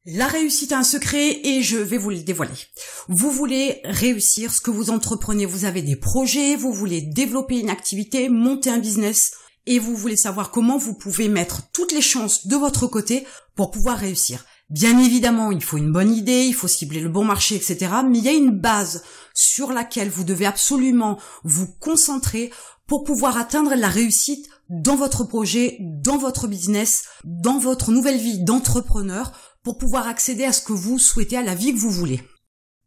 La réussite a un secret et je vais vous le dévoiler. Vous voulez réussir ce que vous entreprenez, vous avez des projets, vous voulez développer une activité, monter un business et vous voulez savoir comment vous pouvez mettre toutes les chances de votre côté pour pouvoir réussir. Bien évidemment, il faut une bonne idée, il faut cibler le bon marché, etc. Mais il y a une base sur laquelle vous devez absolument vous concentrer pour pouvoir atteindre la réussite dans votre projet, dans votre business, dans votre nouvelle vie d'entrepreneur, pour pouvoir accéder à ce que vous souhaitez, à la vie que vous voulez.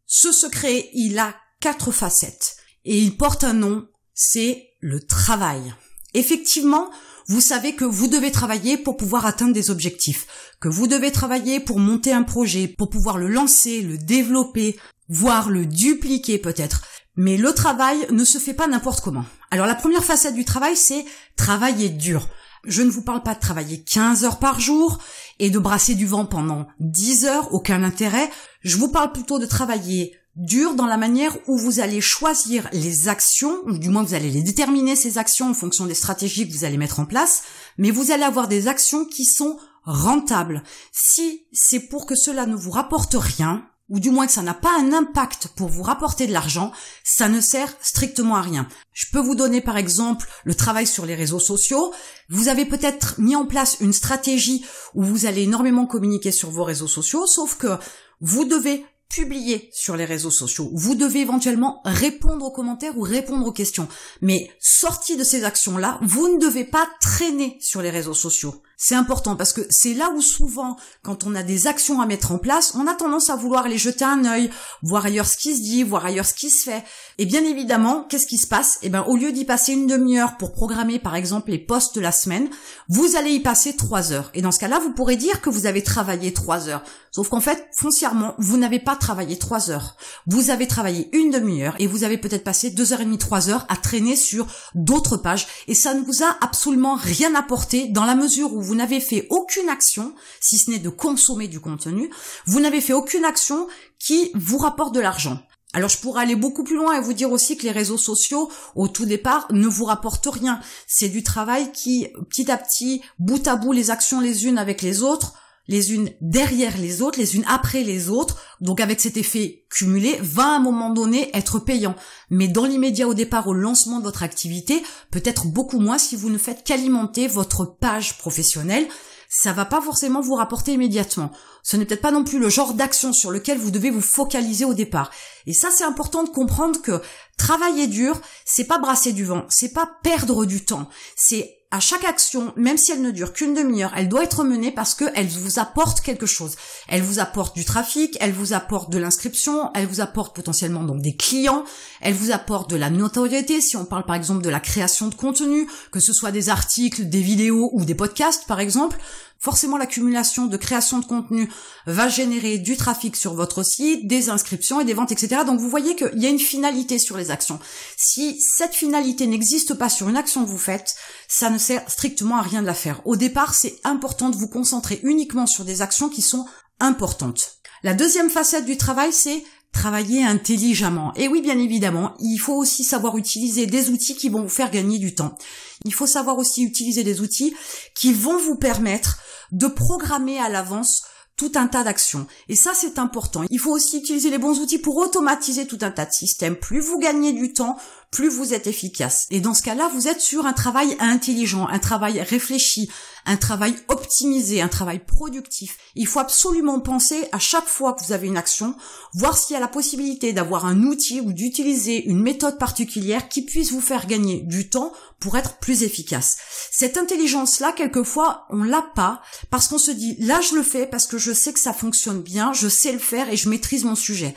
Ce secret, il a 4 facettes et il porte un nom, c'est le travail. Effectivement, vous savez que vous devez travailler pour pouvoir atteindre des objectifs, que vous devez travailler pour monter un projet, pour pouvoir le lancer, le développer, voire le dupliquer peut-être. Mais le travail ne se fait pas n'importe comment. Alors la première facette du travail, c'est travailler dur. Je ne vous parle pas de travailler 15 heures par jour et de brasser du vent pendant 10 heures, aucun intérêt. Je vous parle plutôt de travailler dur dans la manière où vous allez choisir les actions, ou du moins vous allez les déterminer ces actions en fonction des stratégies que vous allez mettre en place, mais vous allez avoir des actions qui sont rentables. Si c'est pour que cela ne vous rapporte rien, ou du moins que ça n'a pas un impact pour vous rapporter de l'argent, ça ne sert strictement à rien. Je peux vous donner par exemple le travail sur les réseaux sociaux. Vous avez peut-être mis en place une stratégie où vous allez énormément communiquer sur vos réseaux sociaux, sauf que vous devez publier sur les réseaux sociaux. Vous devez éventuellement répondre aux commentaires ou répondre aux questions. Mais sorti de ces actions-là, vous ne devez pas traîner sur les réseaux sociaux. C'est important parce que c'est là où souvent, quand on a des actions à mettre en place, on a tendance à vouloir aller jeter un œil, voir ailleurs ce qui se dit, voir ailleurs ce qui se fait. Et bien évidemment, qu'est-ce qui se passe ? Au lieu d'y passer une demi-heure pour programmer par exemple les posts de la semaine, vous allez y passer 3 heures. Et dans ce cas-là, vous pourrez dire que vous avez travaillé 3 heures. Sauf qu'en fait, foncièrement, vous n'avez pas travaillé 3 heures. Vous avez travaillé une demi-heure et vous avez peut-être passé 2h30, 3 heures à traîner sur d'autres pages. Et ça ne vous a absolument rien apporté dans la mesure où vous n'avez fait aucune action, si ce n'est de consommer du contenu, vous n'avez fait aucune action qui vous rapporte de l'argent. Alors je pourrais aller beaucoup plus loin et vous dire aussi que les réseaux sociaux, au tout départ, ne vous rapportent rien. C'est du travail qui, petit à petit, bout à bout, les actions les unes avec les autres, les unes derrière les autres, les unes après les autres, donc avec cet effet cumulé, va à un moment donné être payant. Mais dans l'immédiat, au départ, au lancement de votre activité, peut-être beaucoup moins si vous ne faites qu'alimenter votre page professionnelle. Ça va pas forcément vous rapporter immédiatement. Ce n'est peut-être pas non plus le genre d'action sur lequel vous devez vous focaliser au départ. Et ça, c'est important de comprendre que travailler dur, c'est pas brasser du vent, c'est pas perdre du temps. C'est à chaque action, même si elle ne dure qu'une demi-heure, elle doit être menée parce qu'elle vous apporte quelque chose. Elle vous apporte du trafic, elle vous apporte de l'inscription, elle vous apporte potentiellement donc des clients, elle vous apporte de la notoriété, si on parle par exemple de la création de contenu, que ce soit des articles, des vidéos ou des podcasts par exemple. Forcément, l'accumulation de création de contenu va générer du trafic sur votre site, des inscriptions et des ventes, etc. Donc, vous voyez qu'il y a une finalité sur les actions. Si cette finalité n'existe pas sur une action que vous faites, ça ne sert strictement à rien de la faire. Au départ, c'est important de vous concentrer uniquement sur des actions qui sont importantes. La deuxième facette du travail, c'est travailler intelligemment. Et oui, bien évidemment, il faut aussi savoir utiliser des outils qui vont vous faire gagner du temps. Il faut savoir aussi utiliser des outils qui vont vous permettre de programmer à l'avance tout un tas d'actions. Et ça, c'est important. Il faut aussi utiliser les bons outils pour automatiser tout un tas de systèmes. Plus vous gagnez du temps, plus vous êtes efficace. Et dans ce cas-là, vous êtes sur un travail intelligent, un travail réfléchi, un travail optimisé, un travail productif. Il faut absolument penser à chaque fois que vous avez une action, voir s'il y a la possibilité d'avoir un outil ou d'utiliser une méthode particulière qui puisse vous faire gagner du temps pour être plus efficace. Cette intelligence-là, quelquefois, on l'a pas parce qu'on se dit, là, je le fais parce que je sais que ça fonctionne bien, je sais le faire et je maîtrise mon sujet.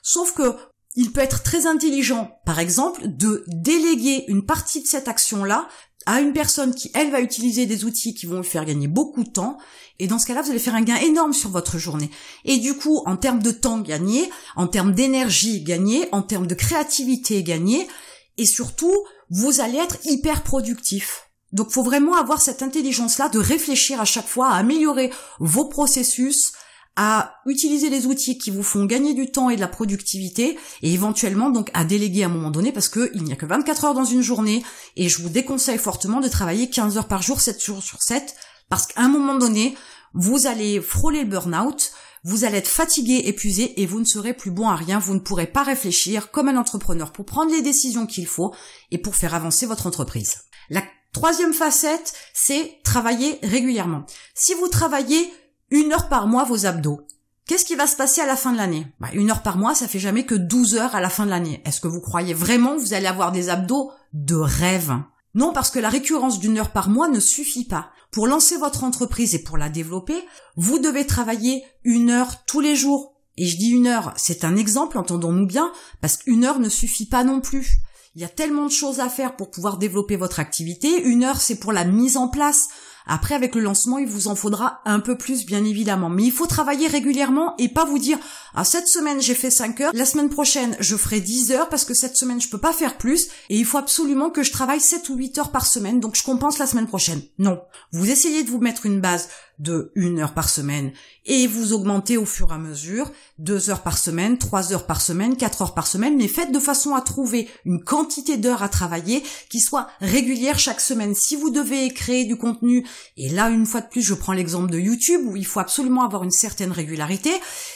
Sauf que il peut être très intelligent, par exemple, de déléguer une partie de cette action-là à une personne qui, elle, va utiliser des outils qui vont lui faire gagner beaucoup de temps. Et dans ce cas-là, vous allez faire un gain énorme sur votre journée. Et du coup, en termes de temps gagné, en termes d'énergie gagné, en termes de créativité gagné, et surtout, vous allez être hyper productif. Donc, il faut vraiment avoir cette intelligence-là de réfléchir à chaque fois à améliorer vos processus, à utiliser les outils qui vous font gagner du temps et de la productivité et éventuellement donc à déléguer à un moment donné parce que il n'y a que 24 heures dans une journée et je vous déconseille fortement de travailler 15 heures par jour, 7 jours sur 7 parce qu'à un moment donné, vous allez frôler le burn-out, vous allez être fatigué, épuisé et vous ne serez plus bon à rien. Vous ne pourrez pas réfléchir comme un entrepreneur pour prendre les décisions qu'il faut et pour faire avancer votre entreprise. La troisième facette, c'est travailler régulièrement. Si vous travaillez 1 heure par mois vos abdos, qu'est-ce qui va se passer à la fin de l'année? 1 heure par mois, ça fait jamais que 12 heures à la fin de l'année. Est-ce que vous croyez vraiment que vous allez avoir des abdos de rêve? Non, parce que la récurrence d'1 heure par mois ne suffit pas. Pour lancer votre entreprise et pour la développer, vous devez travailler 1 heure tous les jours. Et je dis 1 heure, c'est un exemple, entendons-nous bien, parce qu'1 heure ne suffit pas non plus. Il y a tellement de choses à faire pour pouvoir développer votre activité. 1 heure, c'est pour la mise en place. Après, avec le lancement, il vous en faudra un peu plus, bien évidemment. Mais il faut travailler régulièrement et pas vous dire « Ah, cette semaine, j'ai fait 5 heures. La semaine prochaine, je ferai 10 heures parce que cette semaine, je peux pas faire plus. Et il faut absolument que je travaille 7 ou 8 heures par semaine. Donc, je compense la semaine prochaine. » Non. Vous essayez de vous mettre une base de 1 heure par semaine et vous augmentez au fur et à mesure 2 heures par semaine, 3 heures par semaine, 4 heures par semaine, mais faites de façon à trouver une quantité d'heures à travailler qui soit régulière chaque semaine. Si vous devez créer du contenu, et là une fois de plus je prends l'exemple de YouTube où il faut absolument avoir une certaine régularité,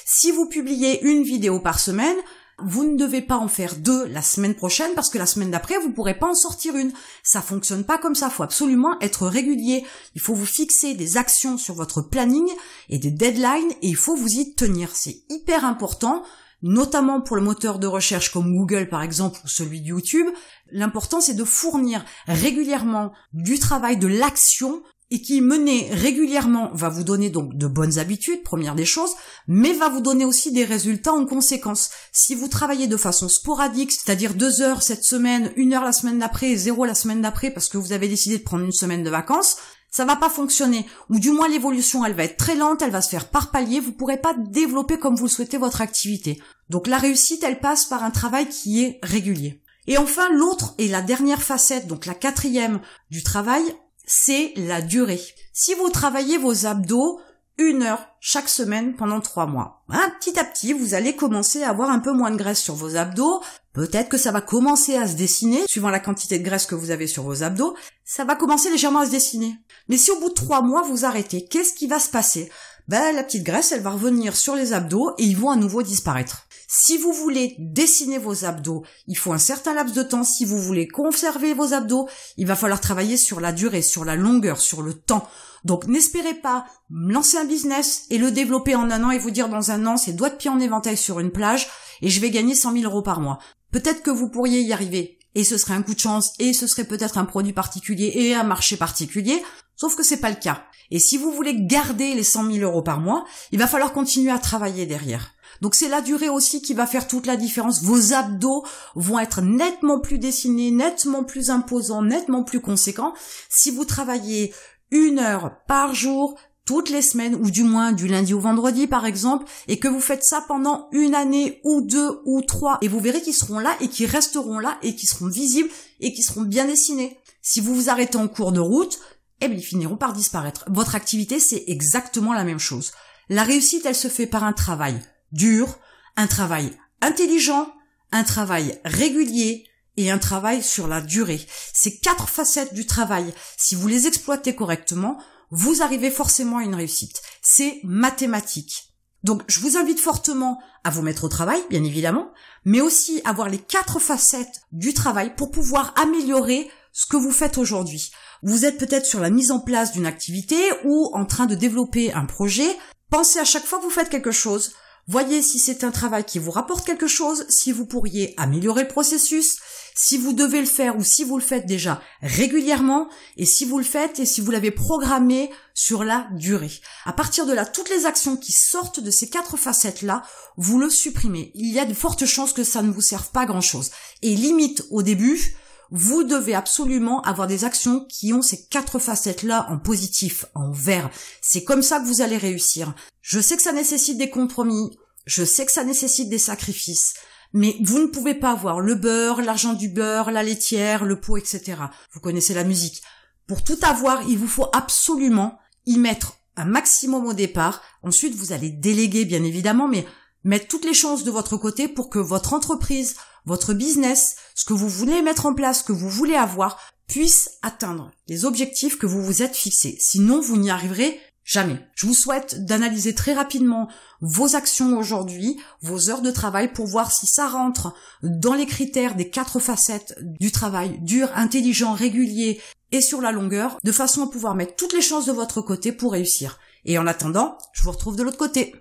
si vous publiez une vidéo par semaine, vous ne devez pas en faire 2 la semaine prochaine parce que la semaine d'après, vous pourrez pas en sortir une. Ça fonctionne pas comme ça. Il faut absolument être régulier. Il faut vous fixer des actions sur votre planning et des deadlines et il faut vous y tenir. C'est hyper important, notamment pour le moteur de recherche comme Google par exemple ou celui de YouTube. L'important, c'est de fournir régulièrement du travail, de l'action et qui, mené régulièrement, va vous donner donc de bonnes habitudes, première des choses, mais va vous donner aussi des résultats en conséquence. Si vous travaillez de façon sporadique, c'est-à-dire 2 heures cette semaine, 1 heure la semaine d'après et 0 la semaine d'après parce que vous avez décidé de prendre une semaine de vacances, ça va pas fonctionner. Ou du moins l'évolution, elle va être très lente, elle va se faire par palier, vous pourrez pas développer comme vous le souhaitez votre activité. Donc la réussite, elle passe par un travail qui est régulier. Et enfin, l'autre et la dernière facette, donc la 4e du travail, c'est la durée. Si vous travaillez vos abdos 1 heure chaque semaine pendant 3 mois, petit à petit, vous allez commencer à avoir un peu moins de graisse sur vos abdos. Peut-être que ça va commencer à se dessiner, suivant la quantité de graisse que vous avez sur vos abdos. Ça va commencer légèrement à se dessiner. Mais si au bout de 3 mois, vous arrêtez, qu'est-ce qui va se passer? La petite graisse, elle va revenir sur les abdos et ils vont à nouveau disparaître. Si vous voulez dessiner vos abdos, il faut un certain laps de temps. Si vous voulez conserver vos abdos, il va falloir travailler sur la durée, sur la longueur, sur le temps. Donc n'espérez pas lancer un business et le développer en 1 an et vous dire dans 1 an, c'est doigt de pied en éventail sur une plage et je vais gagner 100 000 € par mois. Peut-être que vous pourriez y arriver et ce serait un coup de chance et ce serait peut-être un produit particulier et un marché particulier, sauf que c'est pas le cas. Et si vous voulez garder les 100 000 € par mois, il va falloir continuer à travailler derrière. Donc c'est la durée aussi qui va faire toute la différence. Vos abdos vont être nettement plus dessinés, nettement plus imposants, nettement plus conséquents. Si vous travaillez 1 heure par jour, toutes les semaines, ou du moins du lundi au vendredi par exemple, et que vous faites ça pendant 1 année, ou 2, ou 3, et vous verrez qu'ils seront là, et qu'ils resteront là, et qu'ils seront visibles, et qu'ils seront bien dessinés. Si vous vous arrêtez en cours de route, ils finiront par disparaître. Votre activité, c'est exactement la même chose. La réussite, elle se fait par un travail dur, un travail intelligent, un travail régulier et un travail sur la durée. Ces 4 facettes du travail, si vous les exploitez correctement, vous arrivez forcément à une réussite. C'est mathématique. Donc, je vous invite fortement à vous mettre au travail, bien évidemment, mais aussi à voir les 4 facettes du travail pour pouvoir améliorer ce que vous faites aujourd'hui. Vous êtes peut-être sur la mise en place d'une activité ou en train de développer un projet. Pensez à chaque fois que vous faites quelque chose, voyez si c'est un travail qui vous rapporte quelque chose, si vous pourriez améliorer le processus, si vous devez le faire ou si vous le faites déjà régulièrement, et si vous le faites et si vous l'avez programmé sur la durée. À partir de là, toutes les actions qui sortent de ces 4 facettes-là, vous le supprimez. Il y a de fortes chances que ça ne vous serve pas à grand-chose. Et limite, au début, vous devez absolument avoir des actions qui ont ces 4 facettes-là en positif, en vert. C'est comme ça que vous allez réussir. Je sais que ça nécessite des compromis, je sais que ça nécite des sacrifices, mais vous ne pouvez pas avoir le beurre, l'argent du beurre, la laitière, le pot, etc. Vous connaissez la musique. Pour tout avoir, il vous faut absolument y mettre un maximum au départ. Ensuite, vous allez déléguer, bien évidemment, mais mettre toutes les chances de votre côté pour que votre entreprise, votre business, ce que vous voulez mettre en place, ce que vous voulez avoir, puisse atteindre les objectifs que vous vous êtes fixés. Sinon, vous n'y arriverez Jamais. Je vous souhaite d'analyser très rapidement vos actions aujourd'hui, vos heures de travail pour voir si ça rentre dans les critères des 4 facettes du travail dur, intelligent, régulier et sur la longueur, de façon à pouvoir mettre toutes les chances de votre côté pour réussir. Et en attendant, je vous retrouve de l'autre côté.